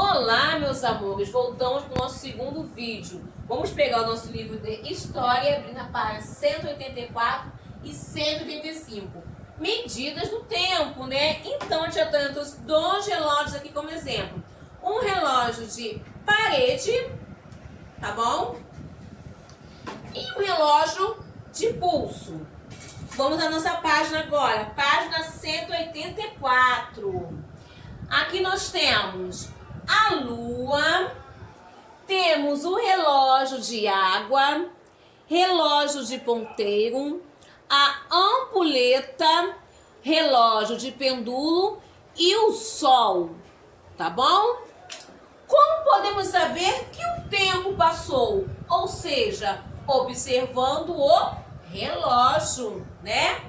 Olá, meus amores, voltamos para o nosso segundo vídeo. Vamos pegar o nosso livro de História, abrir na página 184 e 185. Medidas do tempo, né? Então, a tia Tânia trouxe dois relógios aqui como exemplo. Um relógio de parede, tá bom? E um relógio de pulso. Vamos à nossa página agora, página 184. Aqui nós temos a lua, temos o relógio de água, relógio de ponteiro, a ampulheta, relógio de pêndulo e o sol, tá bom? Como podemos saber que o tempo passou? Ou seja, observando o relógio, né?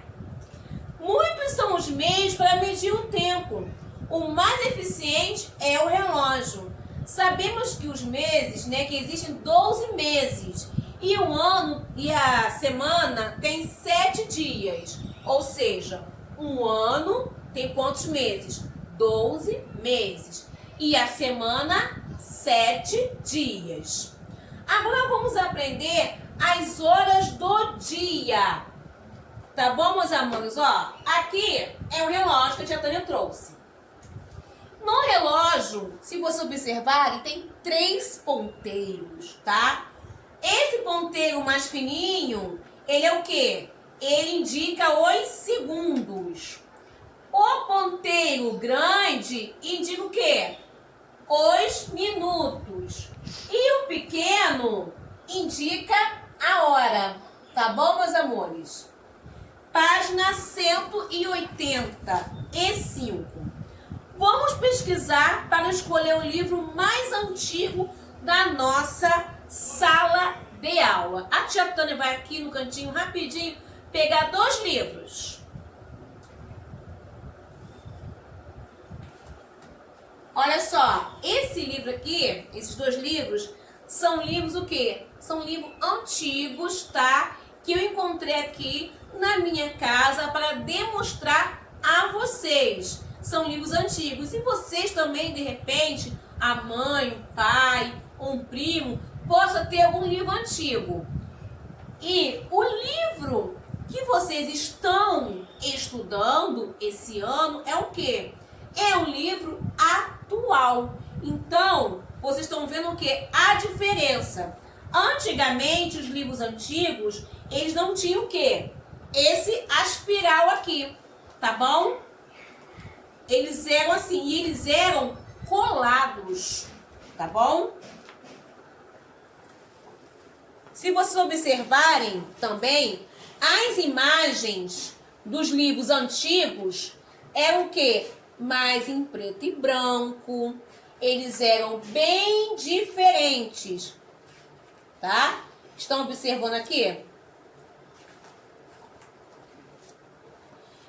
Muitos são os meios para medir o tempo. O mais eficiente é o relógio. Sabemos que os meses, né, que existem 12 meses. E o ano e a semana tem 7 dias. Ou seja, um ano tem quantos meses? 12 meses. E a semana, 7 dias. Agora vamos aprender as horas do dia. Tá bom, meus amores? Ó, aqui é o relógio que a tia Tânia trouxe. No relógio, se você observar, ele tem 3 ponteiros, tá? Esse ponteiro mais fininho, ele é o quê? Ele indica os segundos. O ponteiro grande indica o quê? Os minutos. E o pequeno indica a hora. Tá bom, meus amores? Página 185. Vamos pesquisar para escolher o livro mais antigo da nossa sala de aula. A tia Tânia vai aqui no cantinho rapidinho pegar 2 livros. Olha só, esse livro aqui, esses 2 livros, são livros o quê? São livros antigos, tá? Que eu encontrei aqui na minha casa para demonstrar a vocês. São livros antigos. E vocês também, de repente, a mãe, o pai, ou um primo, possa ter algum livro antigo. E o livro que vocês estão estudando esse ano é o quê? É um livro atual. Então, vocês estão vendo o quê? A diferença. Antigamente, os livros antigos, eles não tinham o quê? Esse aspiral aqui, tá bom? Eles eram assim, e eles eram colados, tá bom? Se vocês observarem também, as imagens dos livros antigos eram o quê? Mais em preto e branco. Eles eram bem diferentes, tá? Estão observando aqui?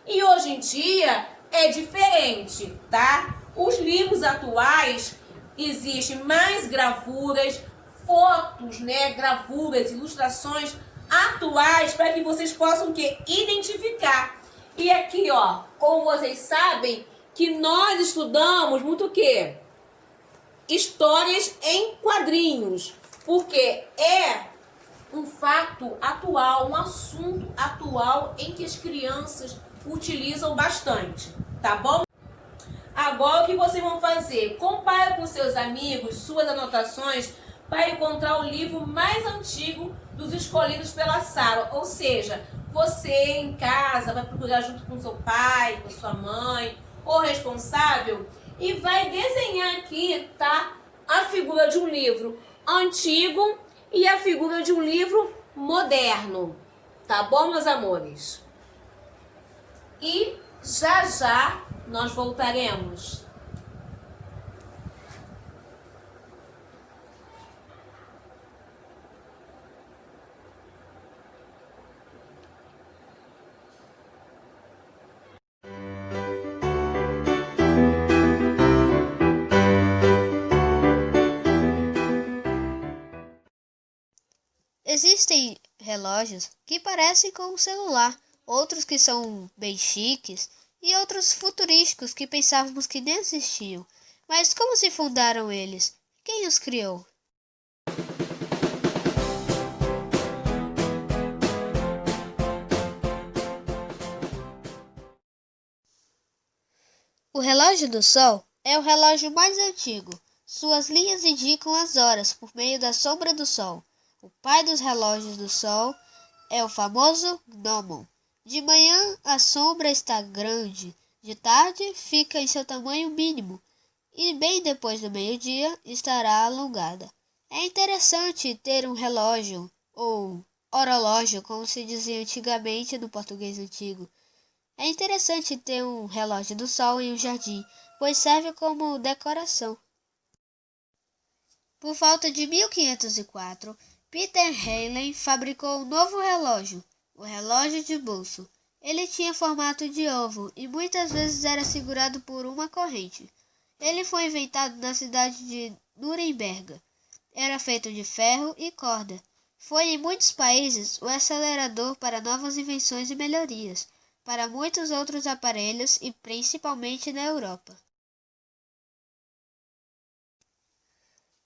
E hoje em dia é diferente, tá? Os livros atuais existem mais gravuras, fotos, né? Gravuras, ilustrações atuais para que vocês possam o quê? Identificar. E aqui, ó, como vocês sabem, que nós estudamos muito o quê? Histórias em quadrinhos, porque é um fato atual, um assunto atual em que as crianças utilizam bastante, tá bom? Agora o que vocês vão fazer? Compare com seus amigos suas anotações para encontrar o livro mais antigo dos escolhidos pela sala. Ou seja, você em casa vai procurar junto com seu pai, com sua mãe, ou responsável, e vai desenhar aqui, tá? A figura de um livro antigo e a figura de um livro moderno. Tá bom, meus amores? E já já nós voltaremos. Existem relógios que parecem com um celular, outros que são bem chiques e outros futurísticos que pensávamos que nem existiam. Mas como se fundaram eles? Quem os criou? O relógio do Sol é o relógio mais antigo. Suas linhas indicam as horas por meio da sombra do Sol. O pai dos relógios do Sol é o famoso gnomon. De manhã, a sombra está grande. De tarde, fica em seu tamanho mínimo. E bem depois do meio-dia, estará alongada. É interessante ter um relógio, ou horológio, como se dizia antigamente no português antigo. É interessante ter um relógio do sol em um jardim, pois serve como decoração. Por volta de 1504, Peter Halley fabricou um novo relógio, o relógio de bolso. Ele tinha formato de ovo e muitas vezes era segurado por uma corrente. Ele foi inventado na cidade de Nuremberg. Era feito de ferro e corda. Foi em muitos países o acelerador para novas invenções e melhorias, para muitos outros aparelhos e principalmente na Europa.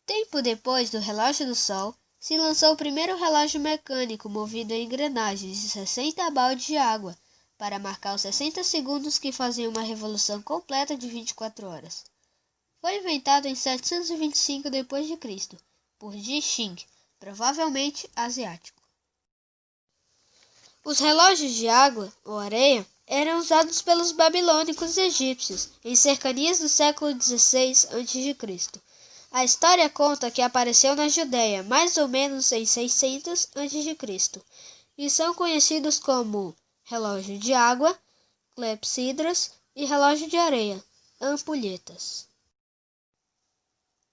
Tempo depois do relógio do Sol, se lançou o primeiro relógio mecânico movido a engrenagens de 60 baldes de água, para marcar os 60 segundos que faziam uma revolução completa de 24 horas. Foi inventado em 725 d.C., por Ji Xing, provavelmente asiático. Os relógios de água, ou areia, eram usados pelos babilônicos e egípcios em cercanias do século XVI a.C. A história conta que apareceu na Judéia mais ou menos em 600 a.C. e são conhecidos como relógio de água, clepsidras e relógio de areia, ampulhetas.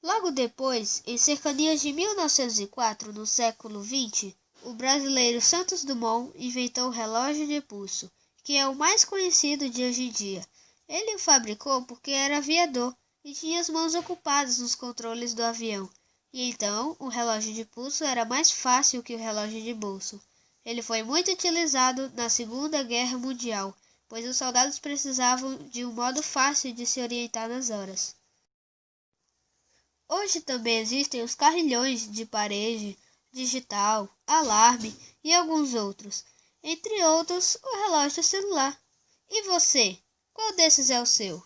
Logo depois, em cercanias de 1904, no século XX, o brasileiro Santos Dumont inventou o relógio de pulso, que é o mais conhecido de hoje em dia. Ele o fabricou porque era aviador e tinha as mãos ocupadas nos controles do avião, e então o relógio de pulso era mais fácil que o relógio de bolso. Ele foi muito utilizado na Segunda Guerra Mundial, pois os soldados precisavam de um modo fácil de se orientar nas horas. Hoje também existem os carrilhões de parede, digital, alarme e alguns outros, entre outros o relógio celular. E você, qual desses é o seu?